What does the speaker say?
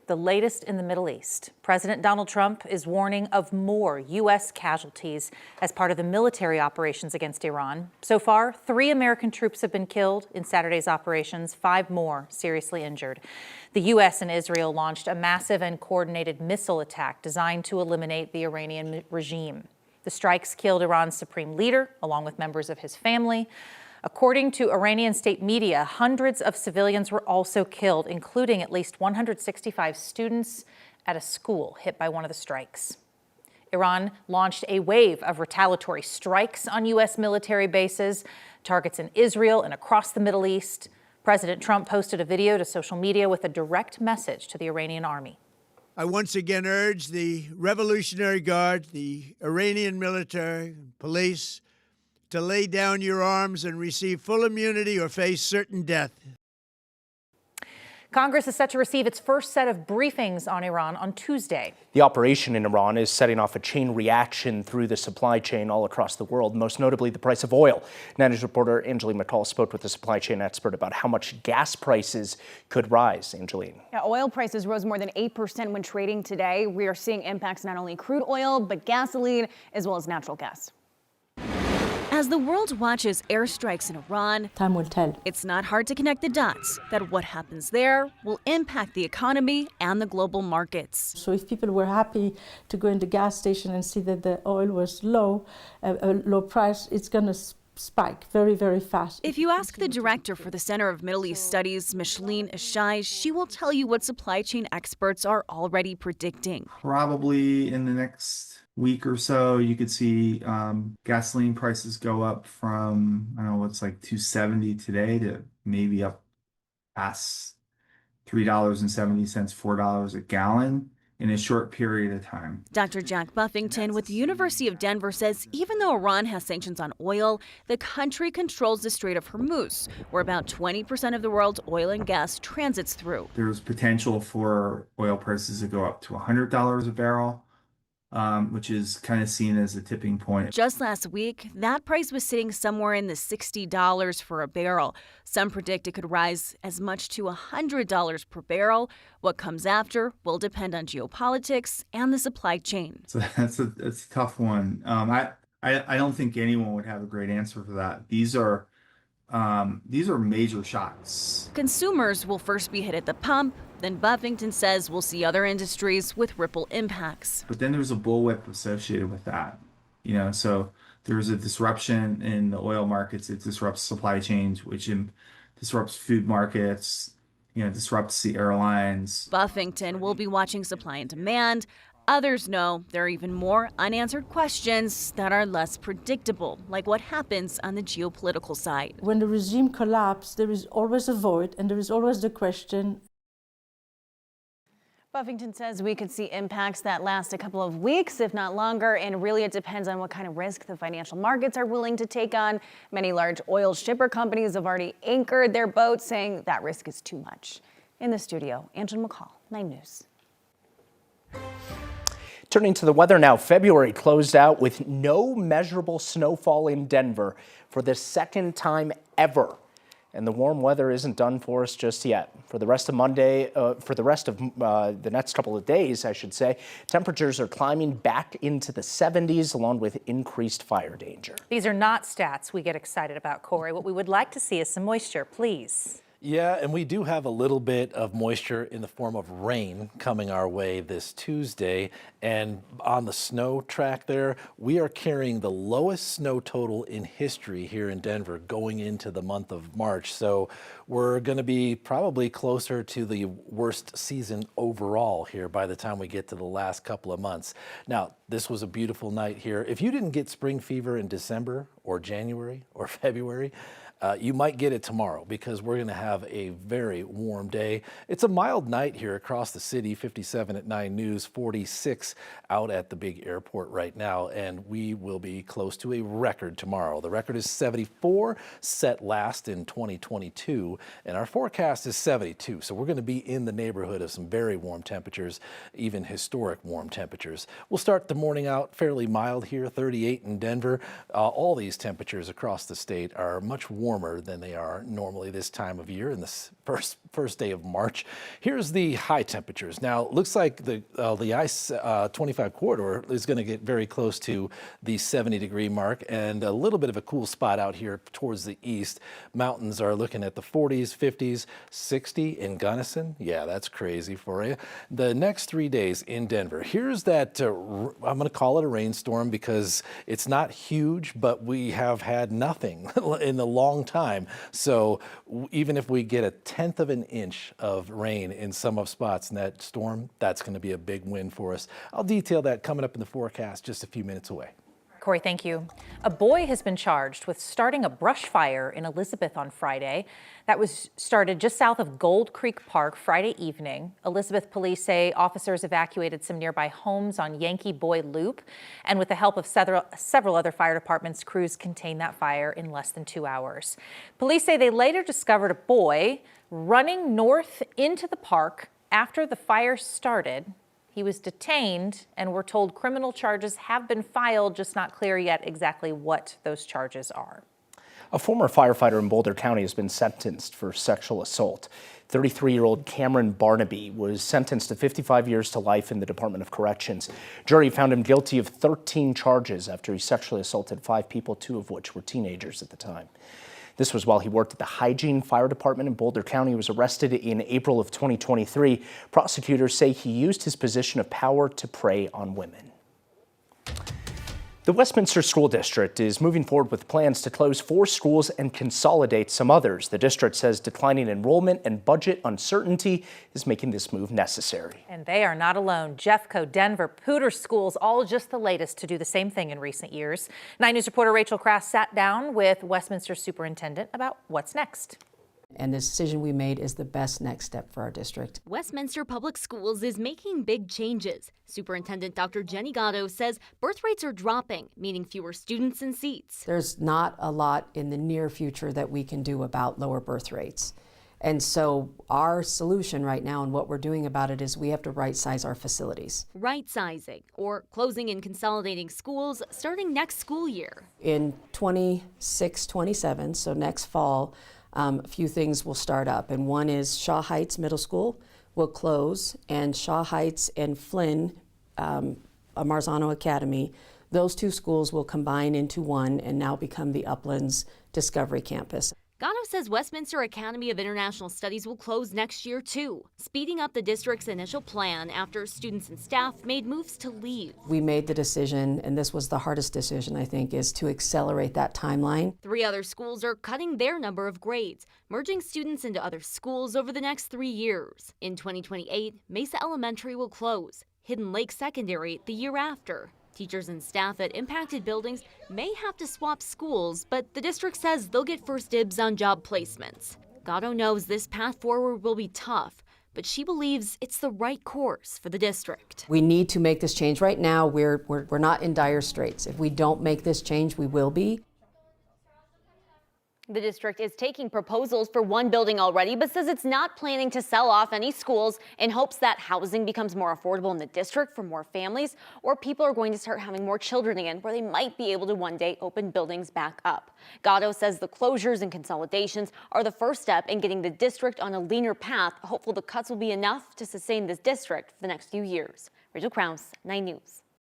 The latest in the Middle East. President Donald Trump is warning of more U.S. casualties as part of the military operations against Iran. So far, 3 American troops have been killed in Saturday's operations, 5 more seriously injured. The U.S. and Israel launched a massive and coordinated missile attack designed to eliminate the Iranian regime. The strikes killed Iran's supreme leader, along with members of his family. According to Iranian state media, hundreds of civilians were also killed, including at least 165 students at a school hit by one of the strikes. Iran launched a wave of retaliatory strikes on U.S. military bases, targets in Israel and across the Middle East. President Trump posted a video to social media with a direct message to the Iranian army. I once again urge the Revolutionary Guard, the Iranian military, police, to lay down your arms and receive full immunity or face certain death. Congress is set to receive its first set of briefings on Iran on Tuesday. The operation in Iran is setting off a chain reaction through the supply chain all across the world, most notably the price of oil. News reporter Angeline McCall spoke with a supply chain expert about how much gas prices could rise. Angeline. Yeah, oil prices rose more than 8% when trading today. We are seeing impacts not only crude oil, but gasoline, as well as natural gas. As the world watches airstrikes in Iran, time will tell. It's not hard to connect the dots that what happens there will impact the economy and the global markets. So if people were happy to go in the gas station and see that the oil was low, a low price, it's going to spike very, very fast. If you ask the director for the Center of Middle East Studies, Micheline Ishai, she will tell you what supply chain experts are already predicting. Probably in the next week or so, you could see gasoline prices go up from, I don't know, it's like $2.70 today to maybe up past $3.70, $4 a gallon in a short period of time. Dr. Jack Buffington with the University of Denver says even though Iran has sanctions on oil, the country controls the Strait of Hormuz, where about 20% of the world's oil and gas transits through. There's potential for oil prices to go up to $100 a barrel. Which is kind of seen as a tipping point. Just last week, that price was sitting somewhere in the $60 for a barrel. Some predict it could rise as much to $100 per barrel. What comes after will depend on geopolitics and the supply chain. So that's a tough one. I don't think anyone would have a great answer for that. These are major shocks. Consumers will first be hit at the pump. Then Buffington says we'll see other industries with ripple impacts. But then there's a bullwhip associated with that. So there's a disruption in the oil markets. It disrupts supply chains, which disrupts food markets, disrupts the airlines. Buffington will be watching supply and demand. Others know there are even more unanswered questions that are less predictable, like what happens on the geopolitical side. When the regime collapses, there is always a void, and there is always the question. Buffington says we could see impacts that last a couple of weeks, if not longer, and really it depends on what kind of risk the financial markets are willing to take on. Many large oil shipper companies have already anchored their boats, saying that risk is too much. In the studio, Angela McCall, 9 News. Turning to the weather now, February closed out with no measurable snowfall in Denver for the second time ever. And the warm weather isn't done for us just yet. For the rest of the next couple of days, I should say, temperatures are climbing back into the 70s along with increased fire danger. These are not stats we get excited about, Corey. What we would like to see is some moisture, please. Yeah, and we do have a little bit of moisture in the form of rain coming our way this Tuesday. And on the snow track there, we are carrying the lowest snow total in history here in Denver going into the month of March. So we're going to be probably closer to the worst season overall here by the time we get to the last couple of months. Now, this was a beautiful night here. If you didn't get spring fever in December or January or February, you might get it tomorrow because we're going to have a very warm day. It's a mild night here across the city, 57 at 9 News, 46 out at the big airport right now, and we will be close to a record tomorrow. The record is 74, set last in 2022, and our forecast is 72. So we're going to be in the neighborhood of some very warm temperatures, even historic warm temperatures. We'll start the morning out fairly mild here, 38 in Denver. All these temperatures across the state are much warmer than they are normally this time of year in the first day of March. Here's the high temperatures. Now, it looks like the I-25 corridor is going to get very close to the 70-degree mark, and a little bit of a cool spot out here towards the east. Mountains are looking at the 40s, 50s, 60 in Gunnison. Yeah, that's crazy for you. The next 3 days in Denver. Here's that, I'm going to call it a rainstorm because it's not huge, but we have had nothing in a long time. So even if we get a tenth of an inch of rain in some of spots in that storm, that's going to be a big win for us. I'll detail that coming up in the forecast just a few minutes away. Corey, thank you. A boy has been charged with starting a brush fire in Elizabeth on Friday. That was started just south of Gold Creek Park Friday evening. Elizabeth police say officers evacuated some nearby homes on Yankee Boy Loop, and with the help of several other fire departments, crews contained that fire in less than 2 hours. Police say they later discovered a boy running north into the park after the fire started. He was detained, and we're told criminal charges have been filed, just not clear yet exactly what those charges are. A former firefighter in Boulder County has been sentenced for sexual assault. 33-year-old Cameron Barnaby was sentenced to 55 years to life in the Department of Corrections. Jury found him guilty of 13 charges after he sexually assaulted 5 people, 2 of which were teenagers at the time. This was while he worked at the Hygiene Fire Department in Boulder County. He was arrested in April of 2023. Prosecutors say he used his position of power to prey on women. The Westminster School District is moving forward with plans to close 4 schools and consolidate some others. The district says declining enrollment and budget uncertainty is making this move necessary. And they are not alone. Jeffco, Denver, Poudre schools, all just the latest to do the same thing in recent years. 9 News reporter Rachel Krass sat down with Westminster Superintendent about what's next. And the decision we made is the best next step for our district. Westminster Public Schools is making big changes. Superintendent Dr. Jenny Gatto says birth rates are dropping, meaning fewer students and seats. There's not a lot in the near future that we can do about lower birth rates. And so our solution right now and what we're doing about it is we have to right-size our facilities. Right-sizing, or closing and consolidating schools starting next school year. In 26-27, so next fall, a few things will start up, and one is Shaw Heights Middle School will close, and Shaw Heights and Flynn, Marzano Academy, those 2 schools will combine into one and now become the Uplands Discovery Campus. Gatto says Westminster Academy of International Studies will close next year too, speeding up the district's initial plan after students and staff made moves to leave. We made the decision, and this was the hardest decision, I think, is to accelerate that timeline. 3 other schools are cutting their number of grades, merging students into other schools over the next 3 years. In 2028, Mesa Elementary will close, Hidden Lake Secondary the year after. Teachers and staff at impacted buildings may have to swap schools, but the district says they'll get first dibs on job placements. Gatto knows this path forward will be tough, but she believes it's the right course for the district. We need to make this change right now. We're not in dire straits. If we don't make this change, we will be. The district is taking proposals for one building already, but says it's not planning to sell off any schools in hopes that housing becomes more affordable in the district for more families, or people are going to start having more children again, where they might be able to one day open buildings back up. Gatto says the closures and consolidations are the first step in getting the district on a leaner path. Hopeful the cuts will be enough to sustain this district for the next few years. Rachel Kraus, 9 News.